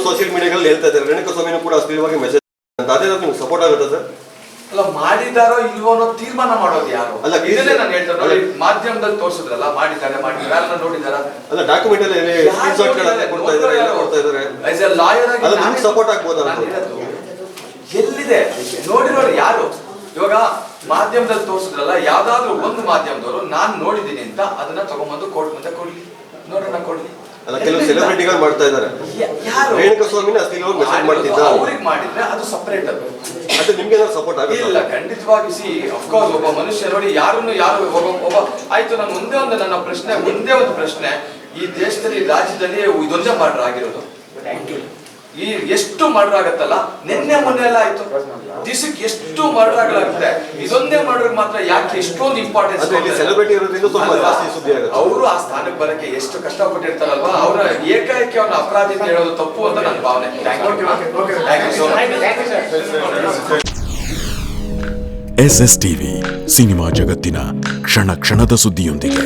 Social ಮೀಡಿಯಾಗಳಲ್ಲಿ ಹೇಳ್ತಾ ಇದ್ದಾರೆ ರೇಣುಕಾಸ್ವಾಮಿನೂ ಕೂಡ ಅಶ್ಲೀಲವಾಗಿ ಮೆಸೇಜ್ ಅಂತ. ಅದೇ ನಿಮ್ಗೆ ಸಪೋರ್ಟ್ ಆಗುತ್ತೆ ಸರ್? ಅಲ್ಲ, ಮಾಡಿದಾರೋ ಇಲ್ವೋ ಅನ್ನೋ ತೀರ್ಮಾನ ಮಾಡೋದು ಯಾರು? ಅಲ್ಲ, ಇದನ್ನೇ ನಾನು ಹೇಳ್ತಾರೆ ನೋಡಿ, ಮಾಧ್ಯಮದಲ್ಲಿ ತೋರಿಸಿದ್ರಲ್ಲ, ಮಾಡಿದ್ದಾರೆ ಯಾರನ್ನ ನೋಡಿದಾರ? ಅಲ್ಲ, ಡಾಕ್ಯುಮೆಂಟ್ ಅಲ್ಲಿ ಕೊಡ್ತಾ ಇದ್ದಾರೆ. ಆಸ್ ಎ ಲಾಯರ್ ಆಗಿ ಸಪೋರ್ಟ್ ಆಗ್ಬೋದಾ? ಎಲ್ಲಿದೆ ನೋಡಿ ಯಾರು? ಇವಾಗ ಮಾಧ್ಯಮದಲ್ಲಿ ತೋರಿಸಿದ್ರಲ್ಲ, ಯಾವ್ದಾದ್ರು ಒಂದು ಮಾಧ್ಯಮದವರು ನಾನು ನೋಡಿದ್ದೀನಿ ಅಂತ ಅದನ್ನ ತಗೊಂಡ್ಬಂದು ಕೋರ್ಟ್ ಮುಂದೆ ಕೊಡ್ಲಿ, ನೋಡೋಣ ಕೊಡ್ಲಿ. ಅಲ್ಲ, ಕೆಲವು ಸೆಲೆಬ್ರಿಟಿಗಳು ಮಾಡ್ತಾ ಇದ್ದಾರೆ. ಯಾರು ರೇಣುಕಾಸ್ವಾಮಿನ ಅಶ್ಲೀಲವಾಗಿ ಮೆಸೇಜ್ ಮಾಡ್ತಿದ್ದಾರೆ. ಅವ್ರಿಗೆ ಮಾಡಿದ್ರೆ ಅದು ಸಪರೇಟ್. ಅದು ನಿಮ್ಗೆ ಏನಾದ್ರು ಸಪೋರ್ಟ್ ಆಗುತ್ತೆ? ಇಲ್ಲ, ಖಂಡಿತವಾಗಿ. ಅಫ್ಕೋರ್ಸ್ ಒಬ್ಬ ಮನುಷ್ಯ ನೋಡಿ, ಯಾರು ಒಬ್ಬ ಆಯ್ತು. ನಾನು ಒಂದೇ ಒಂದು ಪ್ರಶ್ನೆ, ಈ ದೇಶದಲ್ಲಿ ರಾಜ್ಯದಲ್ಲಿ ಇದೊಂದೇ ಮರ್ಡರ್ ಆಗಿರೋದು. ಈ ಎಷ್ಟು ಮರ್ಡರ್ ಆಗತ್ತಲ್ಲ, ನಿನ್ನೆ ಮೊನ್ನೆ ಎಲ್ಲ ಆಯ್ತು, ದಿವಸಕ್ಕೆ ಎಷ್ಟು ಮರ್ಡರ್ ಆಗಲಾಗುತ್ತೆ. ಇದೊಂದೇ ಮರ್ಡರ್ ಮಾತ್ರ ಯಾಕೆ ಇಷ್ಟೊಂದು ಇಂಪಾರ್ಟೆನ್ಸ್? ಸೆಲೆಬ್ರಿಟಿ ಇರೋದ್ರಿಂದ ಸ್ವಲ್ಪ ಜಾಸ್ತಿ ಸುದ್ದಿ ಆಗುತ್ತೆ. ಅವರು ಆ ಸ್ಥಾನಕ್ಕೆ ಬರಕ್ಕೆ ಎಷ್ಟು ಕಷ್ಟಪಟ್ಟಿರ್ತಾರಲ್ವಾ, ಅವರ ಏಕಾಏಕಿ ಅವನ ಅಪರಾಧಿ ಅಂತ ಹೇಳೋದು ತಪ್ಪು ಅಂತ ನನ್ನ ಭಾವನೆ. SS ಟಿವಿ, ಸಿನಿಮಾ ಜಗತ್ತಿನ ಕ್ಷಣ ಕ್ಷಣದ ಸುದ್ದಿಯೊಂದಿಗೆ.